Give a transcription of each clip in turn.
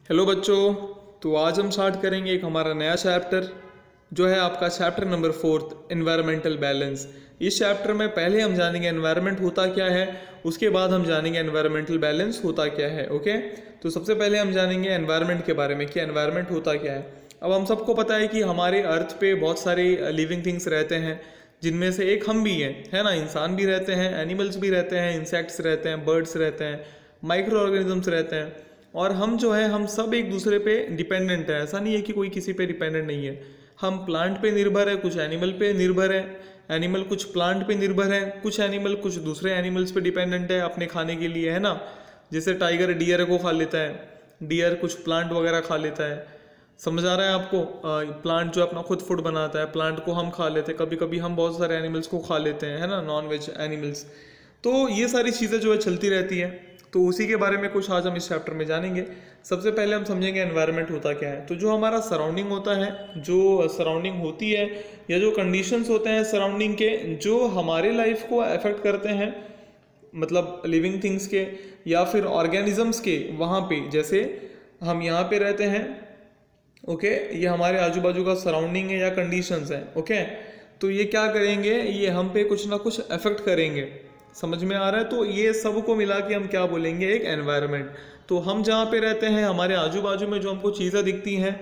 Hello बच्चों। तो आज हम स्टार्ट करेंगे एक हमारा नया चैप्टर जो है आपका चैप्टर नंबर 4 एनवायरमेंटल बैलेंस। इस चैप्टर में पहले हम जानेंगे एनवायरनमेंट होता क्या है, उसके बाद हम जानेंगे एनवायरमेंटल बैलेंस होता क्या है। ओके, तो सबसे पहले हम जानेंगे एनवायरनमेंट के बारे में कि एनवायरनमेंट होता क्या है। अब हम सबको पता है कि हमारे अर्थ पे बहुत सारे लिविंग थिंग्स रहते हैं, जिनमें से एक हम भी हैं, है ना। इंसान भी रहते हैं, एनिमल्स भी रहते हैं, इंसेक्ट्स रहते हैं, बर्ड्स रहते हैं, माइक्रो ऑर्गेनिजम्स रहते हैं। और हम जो है हम सब एक दूसरे पे डिपेंडेंट है। ऐसा नहीं है कि कोई किसी पे डिपेंडेंट नहीं है। हम प्लांट पे निर्भर है, कुछ एनिमल पे निर्भर है, एनिमल कुछ प्लांट पे निर्भर है, कुछ एनिमल कुछ दूसरे एनिमल्स पे डिपेंडेंट है अपने खाने के लिए, है ना। जैसे टाइगर डियर को खा लेता है, डियर कुछ प्लांट वगैरह खा लेता है। समझ आ रहा है आपको। प्लांट जो अपना खुद फूड बनाता है, प्लांट को हम खा लेते हैं, कभी कभी हम बहुत सारे एनिमल्स को खा लेते हैं, है ना, नॉन वेज एनिमल्स। तो ये सारी चीज़ें जो है चलती रहती है। तो उसी के बारे में कुछ आज हम इस चैप्टर में जानेंगे। सबसे पहले हम समझेंगे एनवायरनमेंट होता क्या है। तो जो हमारा सराउंडिंग होता है, जो सराउंडिंग होती है या जो कंडीशंस होते हैं सराउंडिंग के, जो हमारे लाइफ को अफेक्ट करते हैं, मतलब लिविंग थिंग्स के या फिर ऑर्गेनिजम्स के, वहाँ पे जैसे हम यहाँ पे रहते हैं, ओके, ये हमारे आजू बाजू का सराउंडिंग है या कंडीशंस है। ओके, तो ये क्या करेंगे, ये हम पे कुछ ना कुछ अफेक्ट करेंगे। समझ में आ रहा है। तो ये सब को मिला के हम क्या बोलेंगे, एक एनवायरनमेंट। तो हम जहाँ पे रहते हैं, हमारे आजू बाजू में जो हमको चीज़ें दिखती हैं,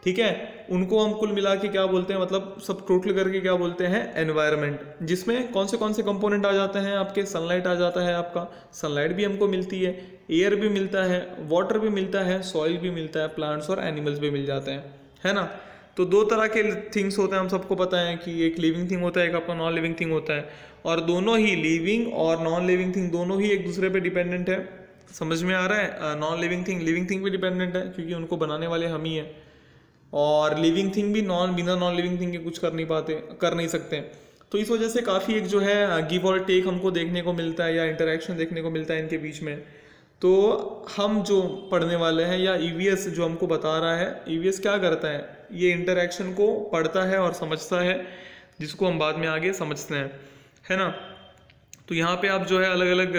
ठीक है, उनको हम कुल मिला के क्या बोलते हैं, मतलब सब टोटल करके क्या बोलते हैं, एनवायरनमेंट। जिसमें कौन से कंपोनेंट आ जाते हैं आपके, सनलाइट आ जाता है आपका, सनलाइट भी हमको मिलती है, एयर भी मिलता है, वाटर भी मिलता है, सॉइल भी मिलता है, प्लांट्स और एनिमल्स भी मिल जाते हैं, है ना। तो दो तरह के थिंग्स होते हैं, हम सबको पता है कि एक लिविंग थिंग होता है, एक आपका नॉन लिविंग थिंग होता है। और दोनों ही लिविंग और नॉन लिविंग थिंग दोनों ही एक दूसरे पे डिपेंडेंट है। समझ में आ रहा है। Non living thing living thing पे डिपेंडेंट है क्योंकि उनको बनाने वाले हम ही हैं, और लिविंग थिंग भी बिना नॉन लिविंग थिंग के कुछ कर नहीं सकते। तो इस वजह से काफ़ी एक जो है गिव और टेक हमको देखने को मिलता है या इंटरेक्शन देखने को मिलता है इनके बीच में। तो हम जो पढ़ने वाले हैं या ईवीएस जो हमको बता रहा है, ईवीएस क्या करता है, ये इंटरेक्शन को पढ़ता है और समझता है, जिसको हम बाद में आगे समझते हैं, है ना। तो यहाँ पे आप जो है अलग अलग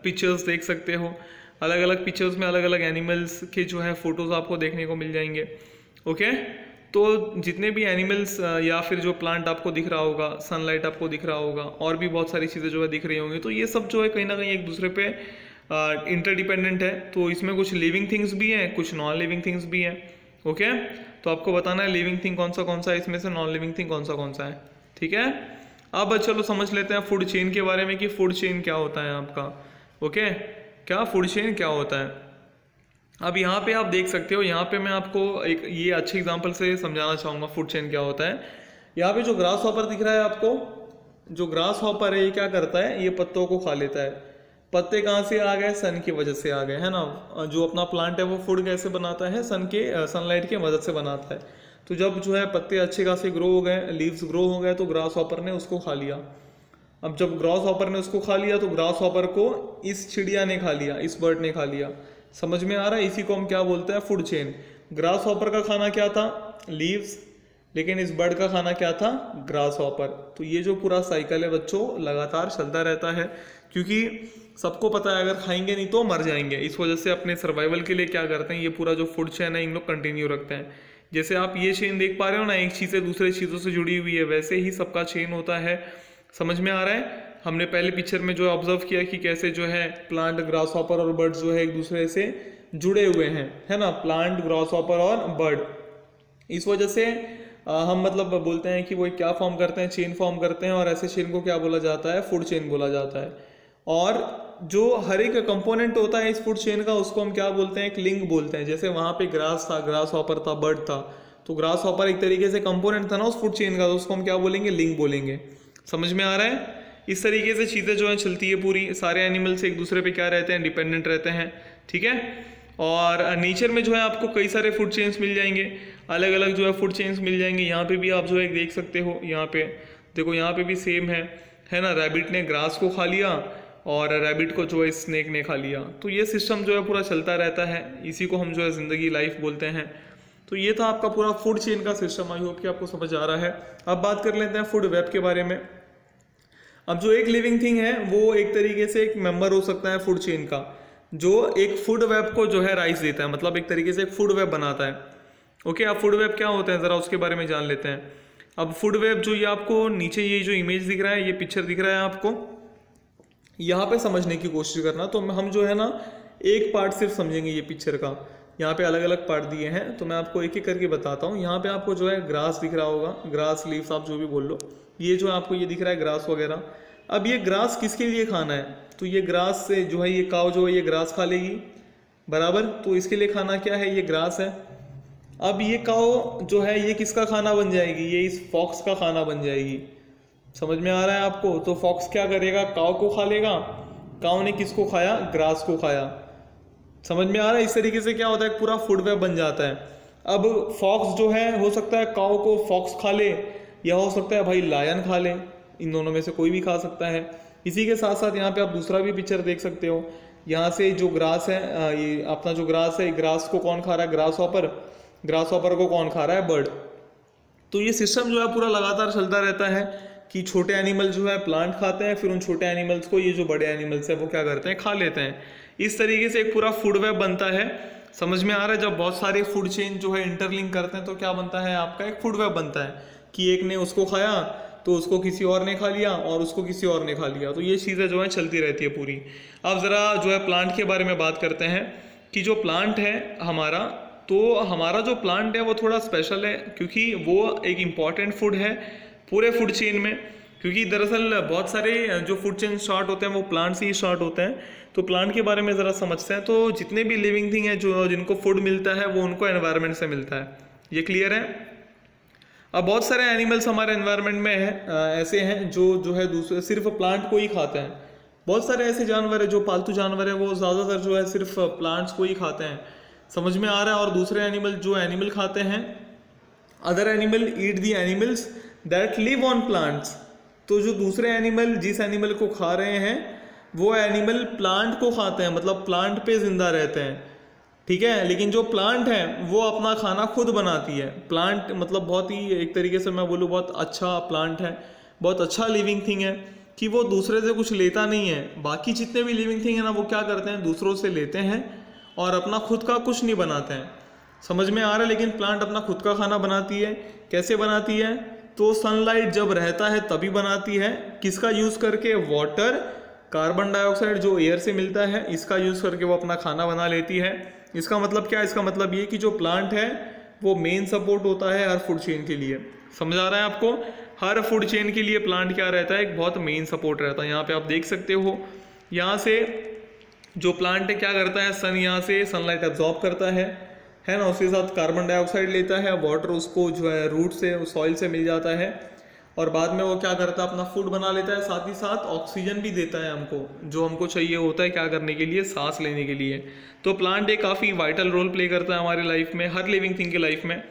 पिक्चर्स देख सकते हो। अलग अलग पिक्चर्स में अलग अलग एनिमल्स के जो है फोटोज आपको देखने को मिल जाएंगे। ओके, तो जितने भी एनिमल्स या फिर जो प्लांट आपको दिख रहा होगा, सनलाइट आपको दिख रहा होगा, और भी बहुत सारी चीज़ें जो है दिख रही होंगी, तो ये सब जो है कहीं ना कहीं एक दूसरे पे इंटरडिपेंडेंट है। तो इसमें कुछ लिविंग थिंग्स भी हैं, कुछ नॉन लिविंग थिंग्स भी हैं। ओके, तो आपको बताना है लिविंग थिंग कौन सा है इसमें से, नॉन लिविंग थिंग कौन सा है, ठीक है। अब चलो समझ लेते हैं फूड चेन के बारे में कि फूड चेन क्या होता है आपका। ओके, क्या फूड चेन क्या होता है। अब यहाँ पे आप देख सकते हो, यहाँ पे मैं आपको एक ये अच्छे एग्जांपल से समझाना चाहूँगा फूड चेन क्या होता है। यहाँ पे जो ग्रास हॉपर दिख रहा है आपको, जो ग्रास हॉपर है ये क्या करता है, ये पत्तों को खा लेता है। पत्ते कहाँ से आ गए, सन की वजह से आ गए, है ना। जो अपना प्लांट है वो फूड कैसे बनाता है, सनलाइट की मदद से बनाता है। तो जब जो है पत्ते अच्छे खासे ग्रो हो गए, लीव्स ग्रो हो गए, तो ग्रास हॉपर ने उसको खा लिया। अब जब ग्रास हॉपर ने उसको खा लिया, तो ग्रास हॉपर को इस चिड़िया ने खा लिया, इस बर्ड ने खा लिया। समझ में आ रहा है। इसी को हम क्या बोलते हैं, फूड चेन। ग्रास हॉपर का खाना क्या था, लीव्स, लेकिन इस बर्ड का खाना क्या था, ग्रास हॉपर। तो ये जो पूरा साइकिल है बच्चों, लगातार चलता रहता है, क्योंकि सबको पता है अगर खाएंगे नहीं तो मर जाएंगे। इस वजह से अपने सर्वाइवल के लिए क्या करते हैं, ये पूरा जो फूड चेन है इन लोग कंटिन्यू रखते हैं। जैसे आप ये चेन देख पा रहे हो ना, एक चीज़ से दूसरे चीज़ों से जुड़ी हुई है, वैसे ही सबका चेन होता है। समझ में आ रहा है। हमने पहले पिक्चर में जो ऑब्जर्व किया कि कैसे जो है प्लांट, ग्रास हॉपर और बर्ड जो है एक दूसरे से जुड़े हुए हैं, है ना, प्लांट, ग्रास हॉपर और बर्ड। इस वजह से हम मतलब बोलते हैं कि वो क्या फॉर्म करते हैं, चेन फॉर्म करते हैं, और ऐसे चेन को क्या बोला जाता है, फूड चेन बोला जाता है। और जो हर एक कंपोनेंट होता है इस फूड चेन का, उसको हम क्या बोलते हैं, एक लिंक बोलते हैं। जैसे वहाँ पे ग्रास था, ग्रास हॉपर था, बर्ड था, तो ग्रास हॉपर एक तरीके से कंपोनेंट था ना उस फूड चेन का, तो उसको हम क्या बोलेंगे, लिंक बोलेंगे। समझ में आ रहा है। इस तरीके से चीज़ें जो है चलती है पूरी। सारे एनिमल्स एक दूसरे पे क्या रहते हैं, डिपेंडेंट रहते हैं, ठीक है। और नेचर में जो है आपको कई सारे फूड चेन्स मिल जाएंगे, अलग अलग जो है फूड चेन्स मिल जाएंगे। यहाँ पे भी आप जो है देख सकते हो, यहाँ पे देखो, यहाँ पे भी सेम है ना। रैबिट ने ग्रास को खा लिया और रैबिट को जो है स्नेक ने खा लिया। तो ये सिस्टम जो है पूरा चलता रहता है, इसी को हम जो है ज़िंदगी, लाइफ बोलते हैं। तो ये था आपका पूरा फूड चेन का सिस्टम। आई होप कि आपको समझ आ रहा है। अब बात कर लेते हैं फूड वेब के बारे में। अब जो एक लिविंग थिंग है वो एक तरीके से एक मेंबर हो सकता है फूड चेन का। जो एक फूड वेब को जो है राइस देता है, मतलब एक तरीके से एक फूड वेब बनाता है। ओके, अब फूड वेब क्या होता है ज़रा उसके बारे में जान लेते हैं। अब फूड वेब जो ये आपको नीचे ये जो इमेज दिख रहा है, ये पिक्चर दिख रहा है आपको, यहाँ पे समझने की कोशिश करना। तो हम जो है ना एक पार्ट सिर्फ समझेंगे ये पिक्चर का। यहाँ पे अलग अलग पार्ट दिए हैं तो मैं आपको एक एक करके बताता हूँ। यहाँ पे आपको जो है ग्रास दिख रहा होगा, ग्रास लीव्स आप जो भी बोल लो, ये जो आपको ये दिख रहा है ग्रास वगैरह। अब ये ग्रास किसके लिए खाना है, तो ये ग्रास से जो है ये काव जो है ये ग्रास खा लेगी, बराबर। तो इसके लिए खाना क्या है, ये ग्रास है। अब ये काव जो है ये किसका खाना बन जाएगी, ये इस फॉक्स का खाना बन जाएगी। समझ में आ रहा है आपको। तो फॉक्स क्या करेगा, काव को खा लेगा। काव ने किसको खाया, ग्रास को खाया। समझ में आ रहा है। इस तरीके से क्या होता है, पूरा फूड वेब बन जाता है। अब फॉक्स जो है हो सकता है काव को फॉक्स खा ले, या हो सकता है भाई लायन खा ले, इन दोनों में से कोई भी खा सकता है। इसी के साथ साथ यहाँ पे आप दूसरा भी पिक्चर देख सकते हो। यहाँ से जो ग्रास है, ये अपना जो ग्रास है, ग्रास को कौन खा रहा है, ग्रास हॉपर। ग्रास हॉपर को कौन खा रहा है, बर्ड। तो ये सिस्टम जो है पूरा लगातार चलता रहता है कि छोटे एनिमल जो है प्लांट खाते हैं, फिर उन छोटे एनिमल्स को ये जो बड़े एनिमल्स हैं वो क्या करते हैं, खा लेते हैं। इस तरीके से एक पूरा फूड वेब बनता है। समझ में आ रहा है। जब बहुत सारे फूड चेन जो है इंटरलिंक करते हैं तो क्या बनता है, आपका एक फूड वेब बनता है कि एक ने उसको खाया तो उसको किसी और ने खा लिया, और उसको किसी और ने खा लिया। तो ये चीज़ें जो है चलती रहती है पूरी। अब ज़रा जो है प्लांट के बारे में बात करते हैं कि जो प्लांट है हमारा, तो हमारा जो प्लांट है वो थोड़ा स्पेशल है, क्योंकि वो एक इम्पॉर्टेंट फूड है पूरे फूड चेन में। क्योंकि दरअसल बहुत सारे जो फूड चेन स्टार्ट होते हैं वो प्लांट से ही स्टार्ट होते हैं। तो प्लांट के बारे में ज़रा समझते हैं। तो जितने भी लिविंग थिंग है जो जिनको फूड मिलता है वो उनको एनवायरनमेंट से मिलता है, ये क्लियर है। अब बहुत सारे एनिमल्स हमारे एनवायरनमेंट में है ऐसे हैं जो है दूसरे सिर्फ प्लांट को ही खाते हैं। बहुत सारे ऐसे जानवर है जो पालतू जानवर है वो ज़्यादातर जो है सिर्फ प्लांट्स को ही खाते हैं। समझ में आ रहा है। और दूसरे एनिमल जो एनिमल खाते हैं, other animal eat the animals that live on plants. तो जो दूसरे एनिमल जिस एनिमल को खा रहे हैं वो एनिमल प्लांट को खाते हैं, मतलब प्लांट पे जिंदा रहते हैं, ठीक है। लेकिन जो प्लांट है वो अपना खाना खुद बनाती है। प्लांट मतलब बहुत ही एक तरीके से मैं बोलूँ बहुत अच्छा प्लांट है, बहुत अच्छा लिविंग थिंग है कि वो दूसरे से कुछ लेता नहीं है। बाकी जितने भी लिविंग थिंग है ना वो क्या करते हैं, दूसरों से लेते हैं और अपना खुद का कुछ नहीं बनाते हैं। समझ में आ रहा है। लेकिन प्लांट अपना खुद का खाना बनाती है। कैसे बनाती है, तो सनलाइट जब रहता है तभी बनाती है। किसका यूज़ करके, वाटर, कार्बन डाइऑक्साइड जो एयर से मिलता है, इसका यूज़ करके वो अपना खाना बना लेती है। इसका मतलब क्या है, इसका मतलब ये कि जो प्लांट है वो मेन सपोर्ट होता है हर फूड चेन के लिए। समझ आ रहा है आपको। हर फूड चेन के लिए प्लांट क्या रहता है, एक बहुत मेन सपोर्ट रहता है। यहाँ पे आप देख सकते हो, यहाँ से जो प्लांट है क्या करता है, सन यहाँ से सनलाइट एब्जॉर्ब करता है ना। उसके साथ कार्बन डाइऑक्साइड लेता है, वाटर उसको जो है रूट से, सॉइल से मिल जाता है, और बाद में वो क्या करता है, अपना फूड बना लेता है। साथ ही साथ ऑक्सीजन भी देता है हमको, जो हमको चाहिए होता है क्या करने के लिए, सांस लेने के लिए। तो प्लांट एक काफ़ी वाइटल रोल प्ले करता है हमारी लाइफ में, हर लिविंग थिंग की लाइफ में।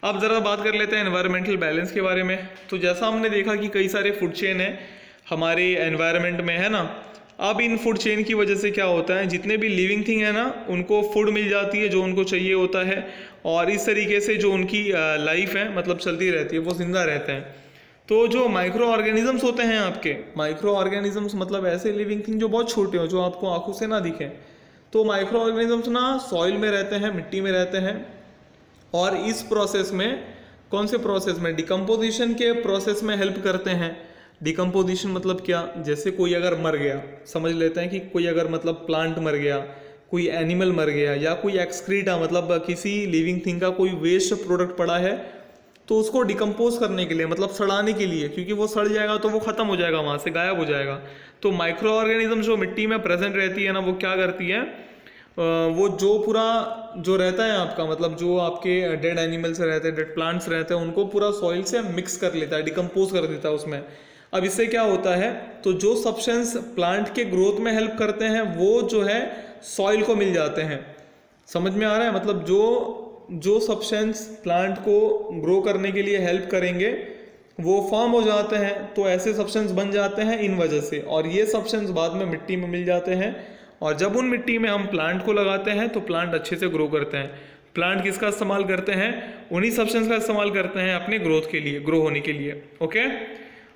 अब ज़रा बात कर लेते हैं एनवायरमेंटल बैलेंस के बारे में। तो जैसा हमने देखा कि कई सारे फूड चेन है हमारे एनवायरनमेंट में, है ना। अब इन फूड चेन की वजह से क्या होता है, जितने भी लिविंग थिंग है ना उनको फूड मिल जाती है जो उनको चाहिए होता है, और इस तरीके से जो उनकी लाइफ है मतलब चलती रहती है, वो जिंदा रहते हैं। तो जो माइक्रो ऑर्गेनिजम्स होते हैं आपके, माइक्रो ऑर्गेनिजम्स मतलब ऐसे लिविंग थिंग जो बहुत छोटे हो, जो आपको आंखों से ना दिखें। तो माइक्रो ऑर्गेनिजम्स ना सॉइल में रहते हैं, मिट्टी में रहते हैं, और इस प्रोसेस में, कौन से प्रोसेस में, डिकम्पोजिशन के प्रोसेस में हेल्प करते हैं। डिकम्पोजिशन मतलब क्या, जैसे कोई अगर मर गया, समझ लेते हैं कि कोई अगर मतलब प्लांट मर गया, कोई एनिमल मर गया, या कोई एक्सक्रीटा मतलब किसी लिविंग थिंग का कोई वेस्ट प्रोडक्ट पड़ा है, तो उसको डिकम्पोज करने के लिए मतलब सड़ाने के लिए, क्योंकि वो सड़ जाएगा तो वो खत्म हो जाएगा, वहाँ से गायब हो जाएगा। तो माइक्रो ऑर्गेनिज्म जो मिट्टी में प्रेजेंट रहती है ना, वो क्या करती है, वो जो पूरा जो रहता है आपका, मतलब जो आपके डेड एनिमल्स रहते हैं, डेड प्लांट्स रहते हैं, उनको पूरा सॉइल से मिक्स कर लेता है, डिकम्पोज कर देता है उसमें। अब इससे क्या होता है, तो जो सब्सटेंस प्लांट के ग्रोथ में हेल्प करते हैं वो जो है सॉइल को मिल जाते हैं। समझ में आ रहा है, मतलब जो सब्सटेंस प्लांट को ग्रो करने के लिए हेल्प करेंगे वो फॉर्म हो जाते हैं, तो ऐसे सब्सटेंस बन जाते हैं इन वजह से, और ये सब्सटेंस बाद में मिट्टी में मिल जाते हैं, और जब उन मिट्टी में हम प्लांट को लगाते हैं तो प्लांट अच्छे से ग्रो करते हैं। प्लांट किसका इस्तेमाल करते हैं, उन्हीं सब्सटेंस का इस्तेमाल करते हैं अपने ग्रोथ के लिए, ग्रो होने के लिए। ओके,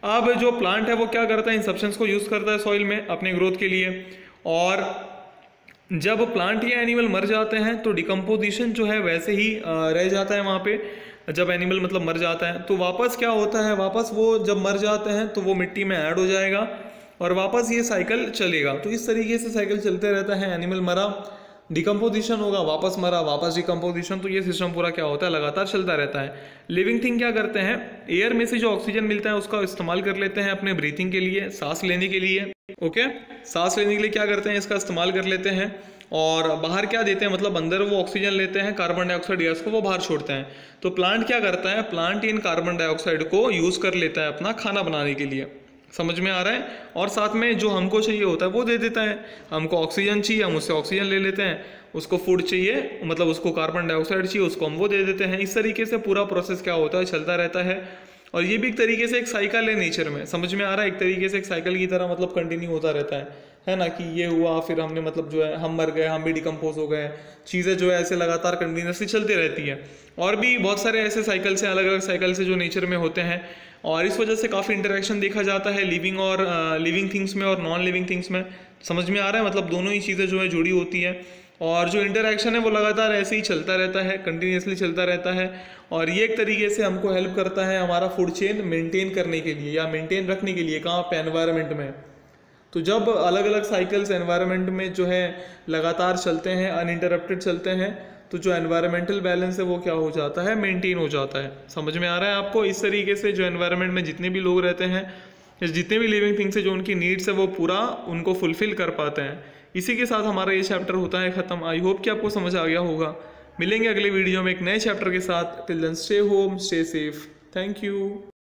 अब जो प्लांट है वो क्या करता है, इन सब्सटेंस को यूज़ करता है सॉइल में अपने ग्रोथ के लिए, और जब प्लांट या एनिमल मर जाते हैं तो डिकम्पोजिशन जो है वैसे ही रह जाता है वहाँ पे। जब एनिमल मतलब मर जाता है तो वापस क्या होता है, वापस वो जब मर जाते हैं तो वो मिट्टी में ऐड हो जाएगा और वापस ये साइकिल चलेगा। तो इस तरीके से साइकिल चलते रहता है। एनिमल मरा, डिकम्पोजिशन होगा, वापस मरा, वापस डिकम्पोजिशन, तो ये सिस्टम पूरा क्या होता है, लगातार चलता रहता है। लिविंग थिंग क्या करते हैं, एयर में से जो ऑक्सीजन मिलता है उसका इस्तेमाल कर लेते हैं अपने ब्रीथिंग के लिए, सांस लेने के लिए। ओके, सांस लेने के लिए क्या करते हैं, इसका इस्तेमाल कर लेते हैं। और बाहर क्या देते हैं, मतलब अंदर वो ऑक्सीजन लेते हैं, कार्बन डाइऑक्साइड गैस को वो बाहर छोड़ते हैं। तो प्लांट क्या करता है, प्लांट इन कार्बन डाइऑक्साइड को यूज़ कर लेता है अपना खाना बनाने के लिए। समझ में आ रहा है। और साथ में जो हमको चाहिए होता है वो दे देता है। हमको ऑक्सीजन चाहिए, हम उससे ऑक्सीजन ले लेते हैं। उसको फूड चाहिए, मतलब उसको कार्बन डाइऑक्साइड चाहिए, उसको हम वो दे देते हैं। इस तरीके से पूरा प्रोसेस क्या होता है, चलता रहता है। और ये भी एक तरीके से एक साइकिल है नेचर में। समझ में आ रहा है, एक तरीके से एक साइकिल की तरह मतलब कंटिन्यू होता रहता है ना। कि ये हुआ, फिर हमने मतलब जो है हम मर गए, हम भी डिकम्पोज हो गए, चीज़ें जो है ऐसे लगातार कंटिन्यूसली चलती रहती है। और भी बहुत सारे ऐसे साइकिल्स हैं, अलग अलग साइकिल्स हैं जो नेचर में होते हैं। और इस वजह से काफ़ी इंटरेक्शन देखा जाता है लिविंग थिंग्स में और नॉन लिविंग थिंग्स में। समझ में आ रहा है, मतलब दोनों ही चीज़ें जो है जुड़ी होती हैं। और जो इंटरेक्शन है वो लगातार ऐसे ही चलता रहता है, कंटिन्यूसली चलता रहता है। और ये एक तरीके से हमको हेल्प करता है हमारा फूड चेन मेंटेन करने के लिए या मेंटेन रखने के लिए। कहाँ पे, एनवायरनमेंट में। तो जब अलग अलग साइकिल्स एनवायरनमेंट में जो है लगातार चलते हैं, अनइंटरप्टेड चलते हैं, तो जो एनवायरमेंटल बैलेंस है वो क्या हो जाता है, मेंटेन हो जाता है। समझ में आ रहा है आपको। इस तरीके से जो एनवायरनमेंट में जितने भी लोग रहते हैं, जितने भी लिविंग थिंग्स है, जो उनकी नीड्स है वो पूरा उनको फुलफिल कर पाते हैं। इसी के साथ हमारा ये चैप्टर होता है ख़त्म। आई होप कि आपको समझ आ गया होगा। मिलेंगे अगले वीडियो में एक नए चैप्टर के साथ। Till then stay home, stay safe. Thank you.